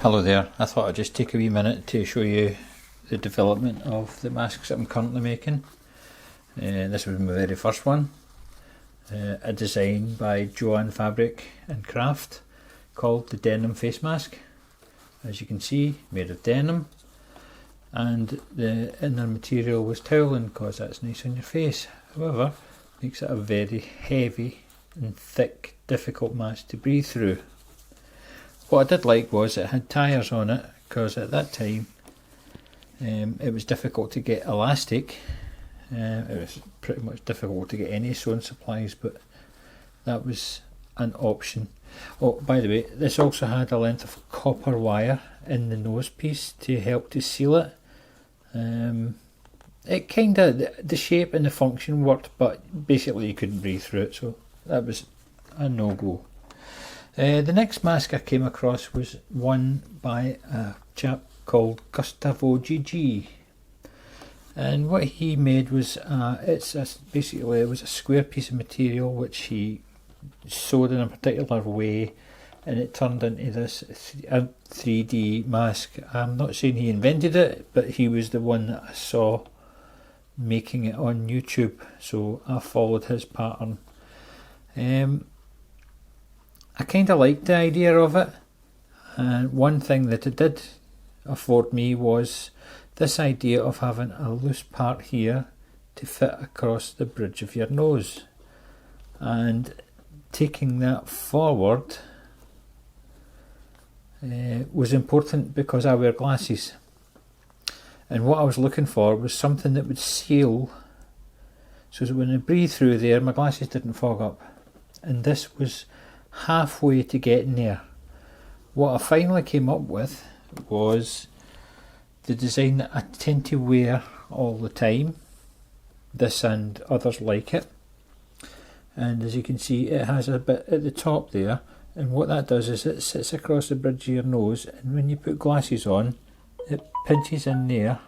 Hello there, I thought I'd just take a wee minute to show you the development of the masks that I'm currently making. This was my very first one, a design by JOANN Fabric and Craft called the Denim face mask. As you can see, made of denim, and the inner material was towelling because that's nice on your face. However, makes it a very heavy and thick, difficult mask to breathe through. What I did like was it had tyres on it, because at that time it was difficult to get elastic. It was pretty much difficult to get any sewing supplies, but that was an option. Oh, by the way, this also had a length of copper wire in the nose piece to help to seal it. It kind of, the shape and the function worked, but basically you couldn't breathe through it, so that was a no-go. The next mask I came across was one by a chap called Gustavo GG, and what he made was basically it was a square piece of material which he sewed in a particular way, and it turned into this 3D mask. I'm not saying he invented it, but he was the one that I saw making it on YouTube, so I followed his pattern. I kind of liked the idea of it, and one thing that it did afford me was this idea of having a loose part here to fit across the bridge of your nose, and taking that forward was important because I wear glasses, and what I was looking for was something that would seal so that when I breathe through there my glasses didn't fog up, and this was halfway to getting there. What I finally came up with was the design that I tend to wear all the time, this and others like it, and as you can see it has a bit at the top there, and what that does is it sits across the bridge of your nose, and when you put glasses on it pinches in there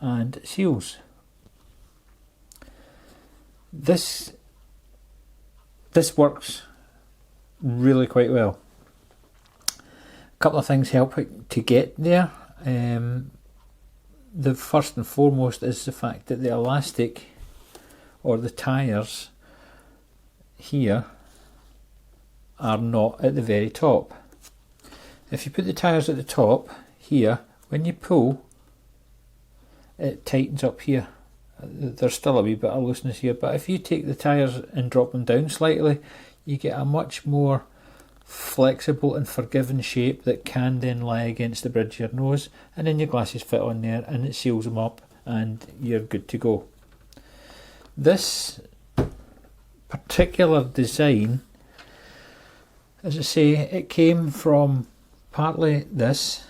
and seals. This works really quite well. A couple of things help it to get there. The first and foremost is the fact that the elastic or the tyres here are not at the very top. If you put the tyres at the top here, when you pull it tightens up here. There's still a wee bit of looseness here, but if you take the tyres and drop them down slightly, you get a much more flexible and forgiving shape that can then lie against the bridge of your nose, and then your glasses fit on there and it seals them up and you're good to go. This particular design, as I say, it came from partly this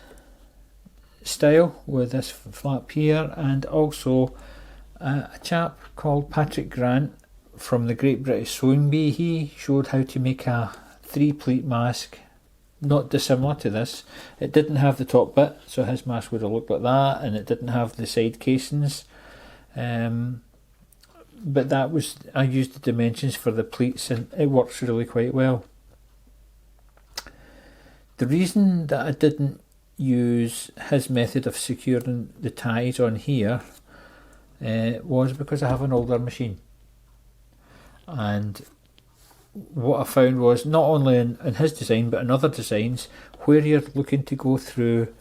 style with this flap here, and also a chap called Patrick Grant from the Great British Sewing Bee. He showed how to make a 3-pleat mask not dissimilar to this. It didn't have the top bit, so his mask would have looked like that, and it didn't have the side casings, but that was, I used the dimensions for the pleats and it works really quite well. The reason that I didn't use his method of securing the ties on here was because I have an older machine, and what I found was not only in his design but in other designs where you're looking to go through,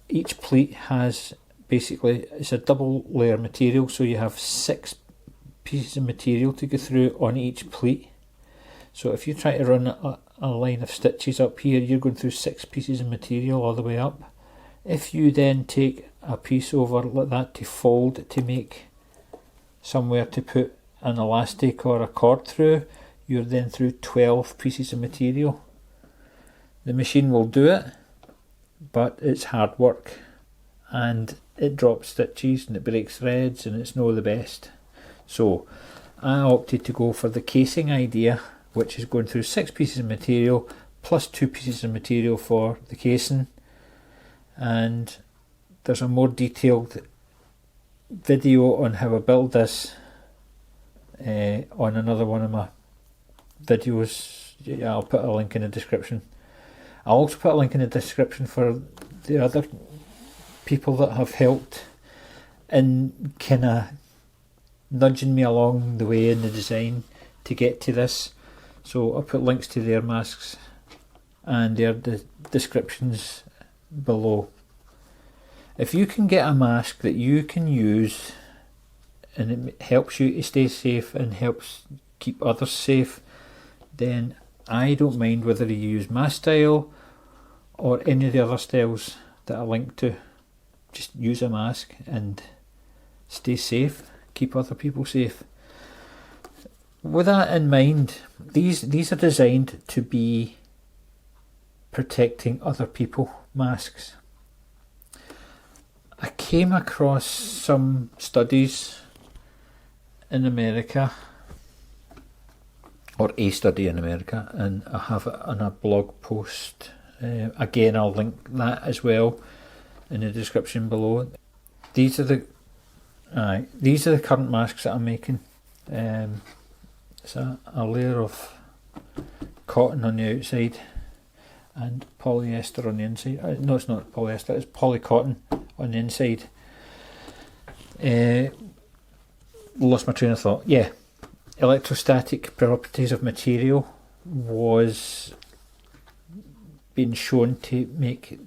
each pleat has basically, it's a double layer material, so you have 6 pieces of material to go through on each pleat. So if you try to run a line of stitches up here, you're going through 6 pieces of material all the way up. If you then take a piece over like that to fold to make somewhere to put an elastic or a cord through, you're then through 12 pieces of material. The machine will do it, but it's hard work and it drops stitches and it breaks threads and it's not the best. So I opted to go for the casing idea, which is going through 6 pieces of material plus 2 pieces of material for the casing, and there's a more detailed video on how I build this on another one of my videos. Yeah, I'll put a link in the description. I'll also put a link in the description for the other people that have helped in kind of nudging me along the way in the design to get to this. So I'll put links to their masks and their descriptions below. If you can get a mask that you can use and it helps you to stay safe and helps keep others safe, then I don't mind whether you use my style or any of the other styles that I link to. Just use a mask and stay safe, keep other people safe. With that in mind, these are designed to be protecting other people masks. I came across some studies in America, or a study in America, and I have it on a blog post. Again, I'll link that as well in the description below. These are the current masks that I'm making. It's a layer of cotton on the outside and polyester on the inside. No, it's not polyester, it's polycotton on the inside. Lost my train of thought. Yeah, electrostatic properties of material was being shown to make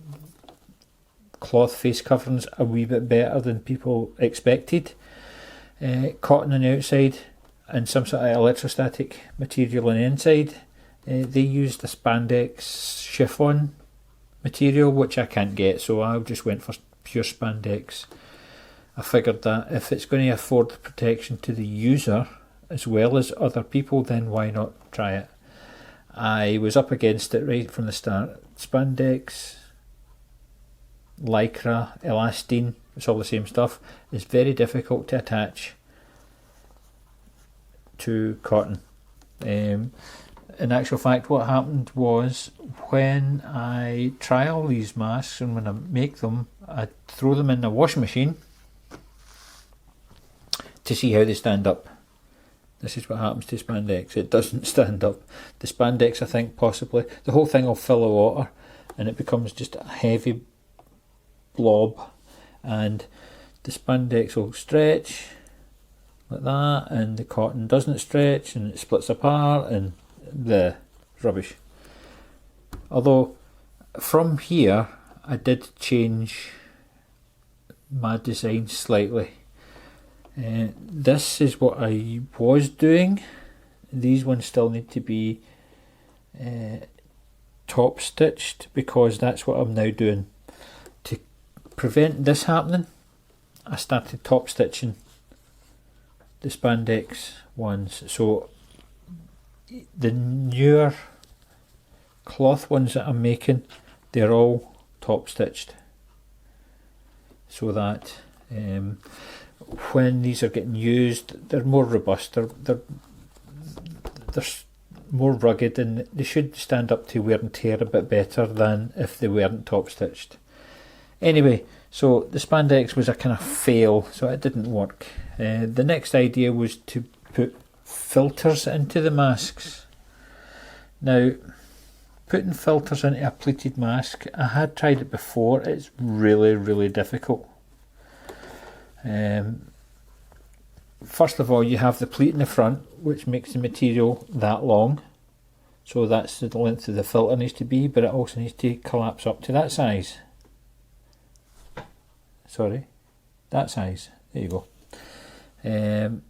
cloth face coverings a wee bit better than people expected. Cotton on the outside and some sort of electrostatic material on the inside. They used the spandex chiffon material, which I can't get, so I just went for pure spandex. I figured that if it's going to afford the protection to the user as well as other people, then why not try it? I was up against it right from the start. Spandex, lycra, elastane, it's all the same stuff. It's very difficult to attach to cotton. In actual fact, what happened was when I trial these masks and when I make them, I throw them in the washing machine to see how they stand up. This is what happens to spandex. It doesn't stand up. The spandex, I think, possibly, the whole thing will fill with water and it becomes just a heavy blob, and the spandex will stretch like that and the cotton doesn't stretch and it splits apart and the rubbish. Although from here I did change my design slightly. This is what I was doing. These ones still need to be top stitched because that's what I'm now doing. To prevent this happening, I started top stitching the spandex ones. So the newer cloth ones that I'm making, they're all top stitched, so that when these are getting used, they're more robust, they're more rugged, and they should stand up to wear and tear a bit better than if they weren't top stitched. Anyway, so the spandex was a kind of fail, so it didn't work. The next idea was to put filters into the masks. Now, putting filters into a pleated mask, I had tried it before. It's really, really difficult. First of all, you have the pleat in the front, which makes the material that long. So that's the length of the filter needs to be, but it also needs to collapse up to that size. Sorry, that size. There you go. And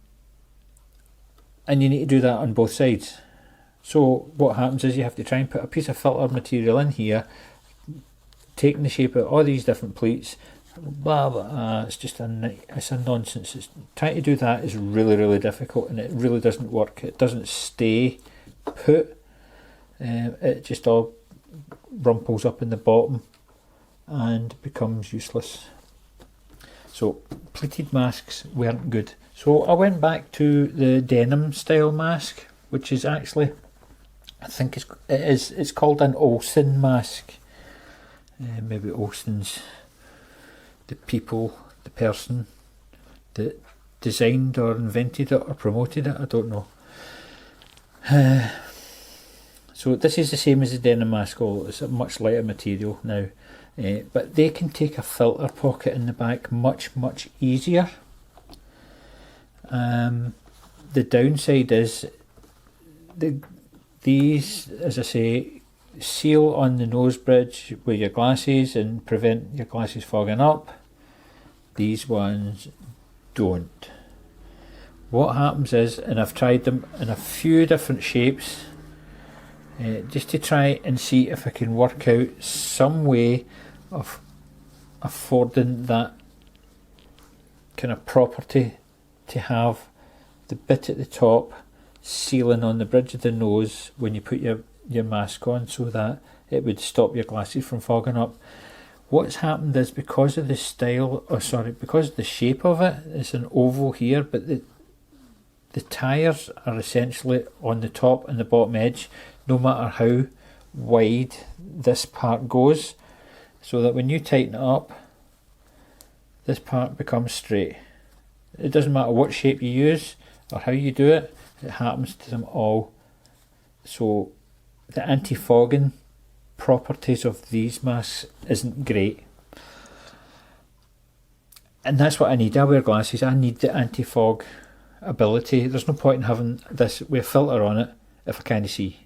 you need to do that on both sides. So what happens is you have to try and put a piece of filter material in here, taking the shape of all these different pleats. Blah, blah, it's just a nonsense. Trying to do that is really, really difficult, and it really doesn't work. It doesn't stay put. It just all rumples up in the bottom and becomes useless. So pleated masks weren't good. So I went back to the denim style mask, which is actually, I think it's called an Olsen mask. Maybe Olsen's the person that designed or invented it or promoted it, I don't know. So So this is the same as the denim mask, although it's a much lighter material now. But they can take a filter pocket in the back much easier. The downside is these, as I say, seal on the nose bridge with your glasses and prevent your glasses fogging up. These ones don't. What happens is, and I've tried them in a few different shapes, just to try and see if I can work out some way of affording that kind of property to have the bit at the top sealing on the bridge of the nose when you put your mask on, so that it would stop your glasses from fogging up. What's happened is, because of the style, because of the shape of it, it's an oval here, but the tyres are essentially on the top and the bottom edge, no matter how wide this part goes, so that when you tighten it up, this part becomes straight. It doesn't matter what shape you use or how you do it, it happens to them all. So the anti-fogging properties of these masks isn't great. And that's what I need. I wear glasses, I need the anti-fog ability. There's no point in having this with a filter on it if I can't see.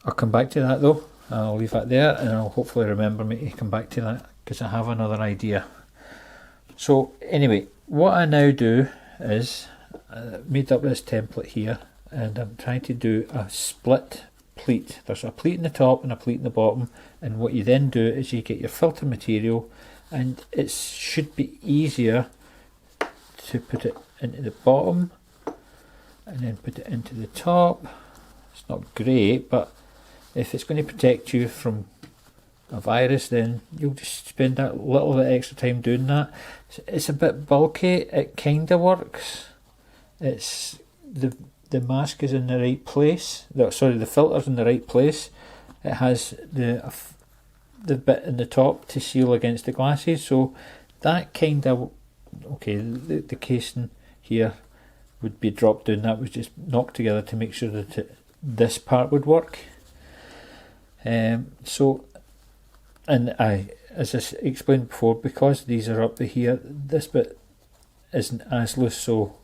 I'll come back to that though. I'll leave that there, and I'll hopefully remember me to come back to that, because I have another idea. So anyway, what I now do is made up this template here, and I'm trying to do a split pleat. There's a pleat in the top and a pleat in the bottom, and what you then do is you get your filter material, and it should be easier to put it into the bottom and then put it into the top. It's not great, but if it's going to protect you from a virus, then you'll just spend that little bit extra time doing that. It's a bit bulky, it kind of works. It's the mask is in the right place, the filter's in the right place. It has the bit in the top to seal against the glasses, so that kind of, okay, the casing here would be dropped down, that was just knocked together to make sure that this part would work. And as I explained before, because these are up to here, this bit isn't as loose, so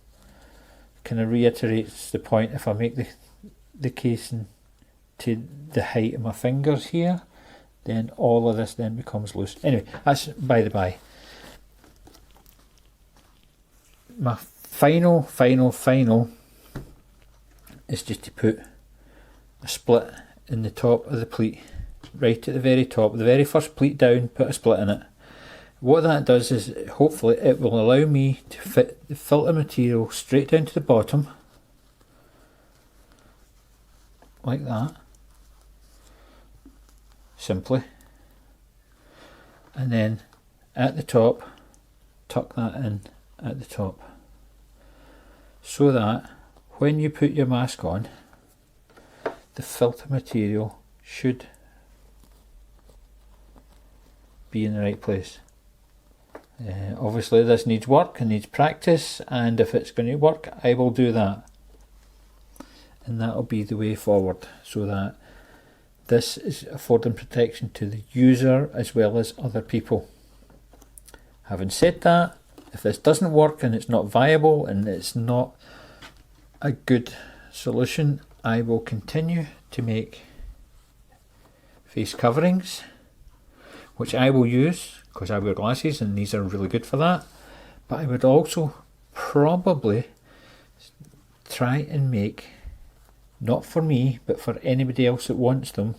kind of reiterates the point. If I make the casing to the height of my fingers here, then all of this then becomes loose. Anyway, that's by the by. My final is just to put a split in the top of the pleat, right at the very top, the very first pleat down, put a split in it. What that does is, hopefully it will allow me to fit the filter material straight down to the bottom, like that, simply, and then at the top tuck that in at the top, so that when you put your mask on, the filter material should be in the right place. Obviously this needs work and needs practice, and if it's going to work, I will do that, and that'll be the way forward, so that this is affording protection to the user as well as other people. Having said that, if this doesn't work and it's not viable and it's not a good solution, I will continue to make face coverings, which I will use because I wear glasses and these are really good for that. But I would also probably try and make, not for me but for anybody else that wants them,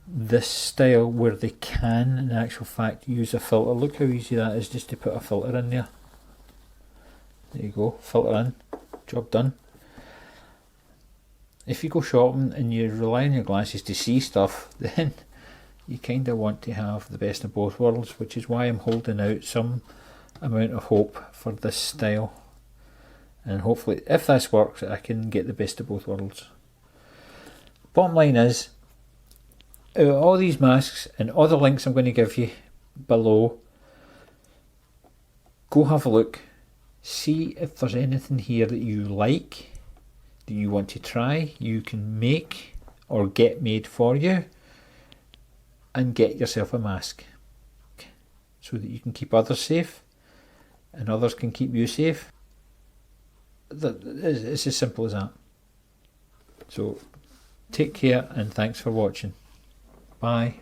this style where they can in actual fact use a filter. Look how easy that is, just to put a filter in there. There you go, filter in, job done. If you go shopping and you rely on your glasses to see stuff, then you kind of want to have the best of both worlds, which is why I'm holding out some amount of hope for this style, and hopefully if this works I can get the best of both worlds. Bottom line is, out of all these masks and all the links I'm going to give you below, go have a look, see if there's anything here that you like, that you want to try, you can make or get made for you, and get yourself a mask so that you can keep others safe and others can keep you safe. It's as simple as that. So take care and thanks for watching. Bye.